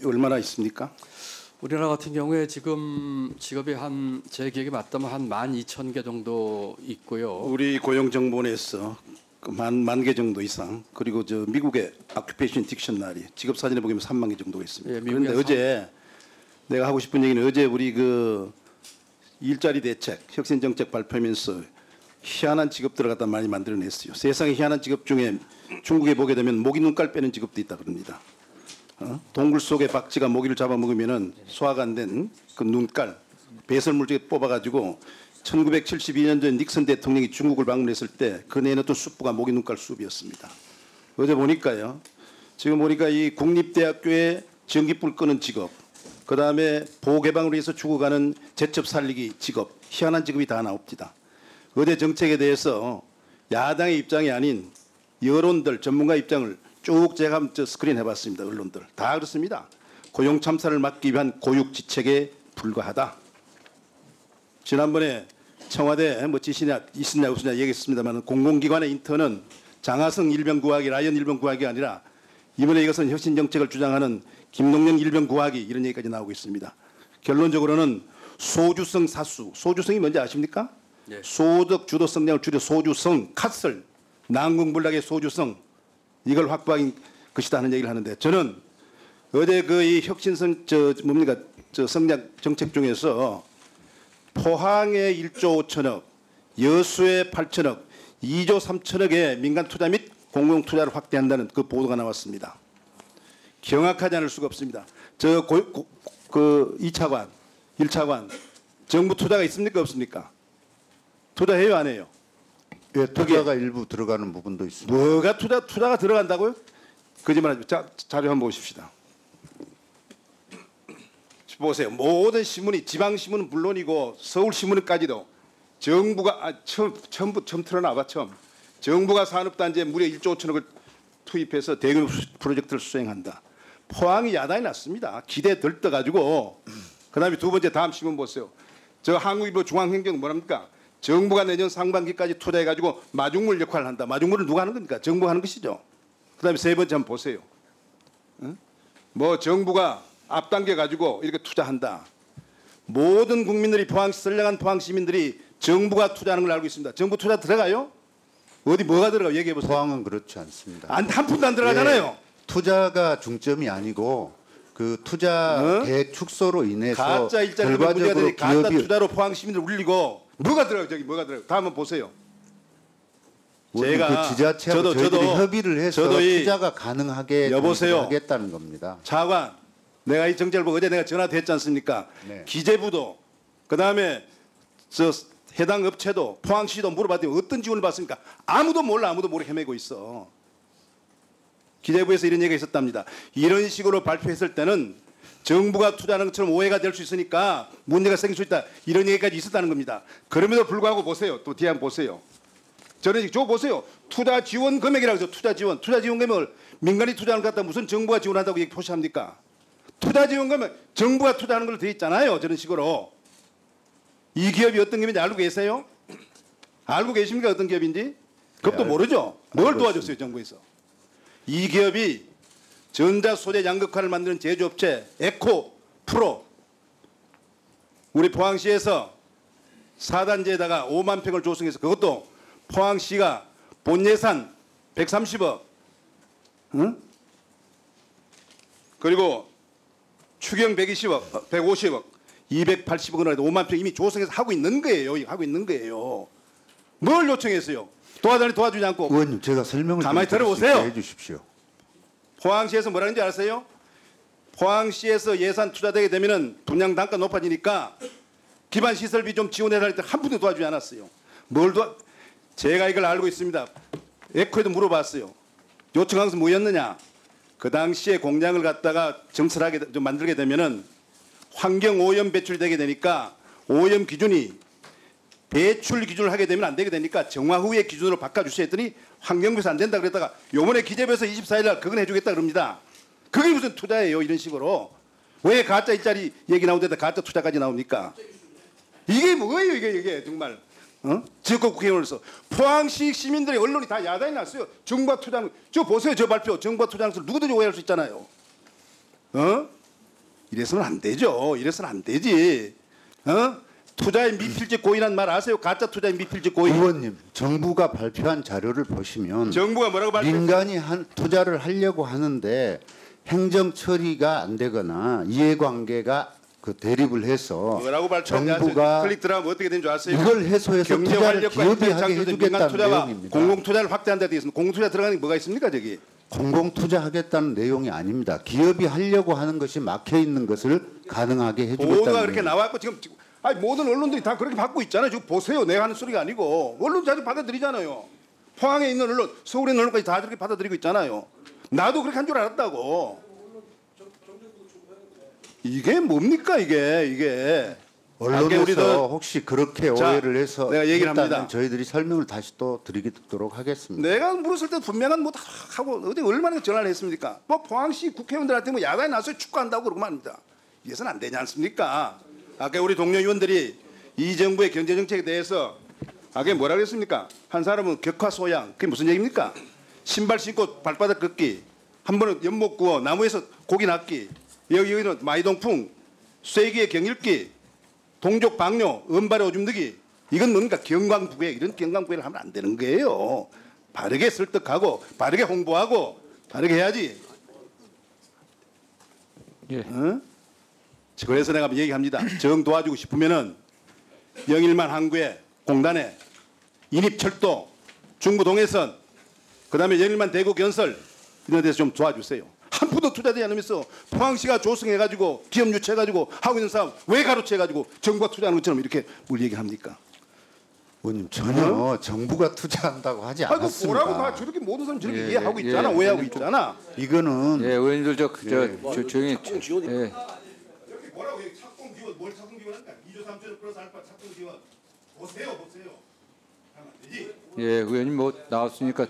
얼마나 있습니까? 우리나라 같은 경우에 지금 직업이 제 기억에 맞다면 한 12,000개 정도 있고요. 우리 고용정보원에서 만 개 정도 이상, 그리고 저 미국의 아큐페이션 딕셔너리 직업 사진에 보면 3만 개 정도가 있습니다. 예, 그런데 어제 내가 하고 싶은 얘기는, 어제 우리 그 일자리 대책, 혁신 정책 발표하면서 희한한 직업들을 갖다 많이 만들어냈어요. 세상에 희한한 직업 중에 중국에 보게 되면 모기 눈깔 빼는 직업도 있다 그럽니다. 동굴 속에 박쥐가 모기를 잡아먹으면은 소화가 안 된 그 눈깔, 배설물질에 뽑아가지고 1972년 전 닉슨 대통령이 중국을 방문했을 때 그 내놓던 숲부가 모기 눈깔 숲이었습니다. 어제 보니까요. 지금 보니까 이 국립대학교에 전기불 끄는 직업, 그 다음에 보호 개방을 위해서 죽어가는 제첩 살리기 직업, 희한한 직업이 다 나옵니다. 어제 정책에 대해서 야당의 입장이 아닌 여론들, 전문가 입장을 쭉 제가 스크린 해봤습니다. 언론들 다 그렇습니다. 고용 참사를 막기 위한 고육지책에 불과하다. 지난번에 청와대 뭐 지시냐 있으냐 없으냐 얘기했습니다만, 공공기관의 인턴은 장하성 일병구하기, 라이언 일병구하기 아니라 이번에 이것은 혁신정책을 주장하는 김동연 일병구하기, 이런 얘기까지 나오고 있습니다. 결론적으로는 소주성 사수, 소주성이 뭔지 아십니까? 네. 소득 주도 성장을 줄여 소주성, 컷을 난공불락의 소주성, 이걸 확보한 것이다 하는 얘기를 하는데, 저는 어제 그 이 혁신성 성장 정책 중에서 포항의 1조 5천억, 여수의 8천억, 2조 3천억의 민간 투자 및 공공 투자를 확대한다는 그 보도가 나왔습니다. 경악하지 않을 수가 없습니다. 그 2차관, 1차관 정부 투자가 있습니까 없습니까? 투자해요 안 해요? 예, 투자가 일부 들어가는 부분도 있습니다. 뭐가 투자가 들어간다고요? 거짓말하지. 자료 한번 보십시다. 보세요. 모든 신문이, 지방신문은 물론이고 서울신문까지도 정부가 처음 틀어놔봐. 정부가 산업단지에 무려 1조 5천억을 투입해서 대규모 프로젝트를 수행한다. 포항이 야단이 났습니다. 기대 들떠가지고. 그다음에 두 번째, 다음 신문 보세요. 저 한국일보 중앙행정 뭐랍니까? 정부가 내년 상반기까지 투자해가지고 마중물 역할을 한다. 마중물을 누가 하는 겁니까? 정부가 하는 것이죠. 그다음에 세 번째 한번 보세요. 뭐 정부가 앞당겨가지고 이렇게 투자한다. 모든 국민들이 선량한 포항 시민들이 정부가 투자하는 걸 알고 있습니다. 정부 투자 들어가요? 어디 뭐가 들어가요? 얘기해 보세요. 포항은 그렇지 않습니다. 한 푼도 안 들어가잖아요. 예, 투자가 중점이 아니고 그 투자 계획 축소로 인해서 가짜 일자리 문제들이 가짜 투자로 포항 시민들 울리고 뭐가 들어가요? 저기 뭐가 들어가요? 다음 한번 보세요. 제가 그 지자체하고 저희들이 협의를 해서 투자가 가능하게 여보세요. 하겠다는 겁니다. 차관, 내가 이 정책을 보고 어제 내가 전화도 했지 않습니까? 네. 기재부도, 그다음에 저 해당 업체도, 포항시도 물어봤더니 어떤 지원을 받습니까? 아무도 몰라. 아무도 모르게 헤매고 있어. 기재부에서 이런 얘기가 있었답니다. 이런 식으로 발표했을 때는 정부가 투자하는 것처럼 오해가 될 수 있으니까 문제가 생길 수 있다. 이런 얘기까지 있었다는 겁니다. 그럼에도 불구하고 보세요. 또 뒤에 한번 보세요. 저는 저 보세요. 투자 지원 금액이라고 해서 투자 지원 금액을 민간이 투자하는 것 같다 무슨 정부가 지원한다고 얘기 표시합니까? 투자 지원 금액 정부가 투자하는 걸로 돼 있잖아요. 저런 식으로. 이 기업이 어떤 기업인지 알고 계세요? 알고 계십니까? 어떤 기업인지? 그것도 모르죠. 뭘 도와줬어요 정부에서? 이 기업이 전자 소재 양극화를 만드는 제조업체 에코 프로, 우리 포항시에서 4단지에다가 5만 평을 조성해서, 그것도 포항시가 본 예산 130억, 응? 그리고 추경 120억, 150억, 280억 원을 5만 평 이미 조성해서 하고 있는 거예요. 하고 있는 거예요. 뭘 요청했어요? 도와주지 않고. 의원님, 제가 설명을 가만히 들어보세요. 해주십시오. 포항시에서 뭐라는지 아세요? 포항시에서 예산 투자되게 되면은 분양 단가 높아지니까 기반 시설비 좀 지원해라 할 때 한 푼도 도와주지 않았어요. 제가 이걸 알고 있습니다. 에코에도 물어봤어요. 요청한 것은 뭐였느냐? 그 당시에 공장을 갖다가 정설하게 좀 만들게 되면은 환경 오염 배출이 되게 되니까 오염 기준이 배출 기준을 하게 되면 안 되게 되니까 정화 후의 기준으로 바꿔주세요 했더니 환경부에서 안 된다 그랬다가 요번에 기재부에서 24일 날 그건 해주겠다 그럽니다. 그게 무슨 투자예요? 이런 식으로. 왜 가짜 일자리 얘기 나오는데 가짜 투자까지 나옵니까? 이게 뭐예요? 이게 정말. 지역구 국회의원으로서 포항시 시민들의 언론이 다 야단이 났어요. 정부가 투자하는 저 보세요. 저 발표. 정부가 투자하는 것을 누구든지 오해할 수 있잖아요. 이래서는 안 되죠. 이래서는 안 되지. 투자의 미필적 고의란 말 아세요? 가짜 투자의 미필적 고의. 의원님, 정부가 발표한 자료를 보시면 정부가 뭐라고 발표했어요? 민간이 투자를 하려고 하는데 행정 처리가 안 되거나 이해관계가 그 대립을 해서 뭐라고 발표했는지 정부가 클릭 들어가면 어떻게 되는 줄 아세요? 이걸 해소해서 경제 투자를 활력과 기업이 혜택 하게 창출된 민간 해주겠다는 투자와 내용입니다. 공공 투자를 확대한다 되어 있습니다. 공공 투자 들어가는 게 뭐가 있습니까, 저기? 공공 투자하겠다는 내용이 아닙니다. 기업이 하려고 하는 것이 막혀 있는 것을 가능하게 해주겠다는 보도가 그렇게 내용. 나왔고 지금 아니 모든 언론들이 다 그렇게 받고 있잖아요. 지금 보세요. 내가 하는 소리가 아니고 언론 자주 받아들이잖아요. 포항에 있는 언론, 서울에 있는 언론까지 다 그렇게 받아들이고 있잖아요. 나도 그렇게 한 줄 알았다고. 이게 뭡니까 이게. 언론에서 우리들 혹시 그렇게 자, 오해를 해서 내가 얘기를 했다면 합니다. 저희들이 설명을 다시 또 드리도록 하겠습니다. 내가 물었을 때 분명한 뭐 다 하고 어디 얼마나 전화를 했습니까? 뭐 포항시 국회의원들한테 뭐 야단에 나서 축구한다고 그러고 말입니다. 이래서는 안 되지 않습니까? 아까 우리 동료 의원들이 이 정부의 경제 정책에 대해서 아까 뭐라 그랬습니까? 한 사람은 격화소양 그게 무슨 얘기입니까? 신발 신고 발바닥 걷기, 한 번은 연못 구워 나무에서 고기 낚기, 여기는 마이동풍, 쐐기의 경읽기, 동족 방뇨, 은발의 오줌 넣기. 이건 뭡니까? 경광부회 이런 경광부회를 하면 안 되는 거예요. 바르게 설득하고 바르게 홍보하고 바르게 해야지. 예. 어? 그래서 내가 얘기합니다. 정 도와주고 싶으면은 영일만 항구에 공단에 인입철도, 중부 동해선, 그다음에 영일만 대구 건설 이런 데서 좀 도와주세요. 한 푼도 투자되지 않으면서 포항시가 조성해가지고 기업 유치해가지고 하고 있는 사람 왜 가로채가지고 정부가 투자하는 것처럼 이렇게 뭘 얘기합니까? 의원님 전혀 정부가 투자한다고 하지 아이고 않았습니다. 뭐라고 다 저렇게 모든 사람 저렇게 예, 이해하고 예, 있잖아. 예, 오해하고 좀- 있잖아. 이거는 예, 의원님들 조용히. 예. 여기 뭐라고 여기 착공 지원 뭘 착공 지원할까? 2조 3조 플러스 알파 착공 지원 보세요. 하면 안 되지. 예, 의원님 뭐 나왔으니까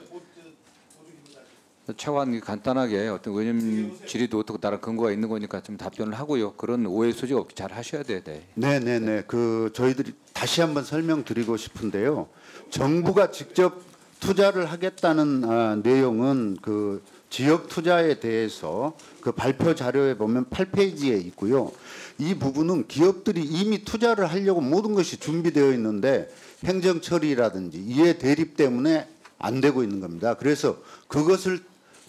차관 간단하게 어떤 의원님 질의도 어떻고 다른 근거가 있는 거니까 좀 답변을 하고요. 그런 오해 소지 없게 잘 하셔야 돼요. 네. 네네네. 그 저희들이 다시 한번 설명드리고 싶은데요. 정부가 직접 투자를 하겠다는 내용은 그 지역 투자에 대해서 그 발표 자료에 보면 8페이지에 있고요. 이 부분은 기업들이 이미 투자를 하려고 모든 것이 준비되어 있는데 행정 처리라든지 이해 대립 때문에 안 되고 있는 겁니다. 그래서 그것을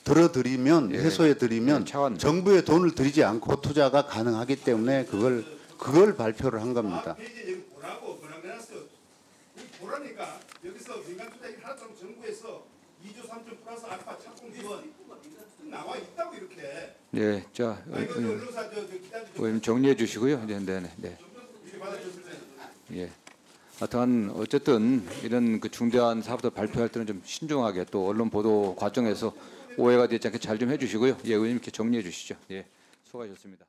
들어드리면 예. 해소해드리면 예, 차관. 정부의 돈을 들이지 않고 투자가 가능하기 때문에 그걸 발표를 한 겁니다. 페이지 여기 보라고 번역해놨어. 여기 보라니까 여기서 민간 투자 얘기 하나도 없고 정부에서 2조 3조 플러스 알파 착공 지원 나와 있다고 이렇게. 예, 자, 이거 언론사 저 기자들 좀 의원님 정리해 주시고요. 네, 네, 네. 이렇게 받아줬을 때. 예. 하여튼 어쨌든 이런 그 중대한 사업들 발표할 때는 좀 신중하게 또 언론 보도 과정에서 오해가 되지 않게 잘 좀 해주시고요. 예, 의원님 이렇게 정리해 주시죠. 예, 수고하셨습니다.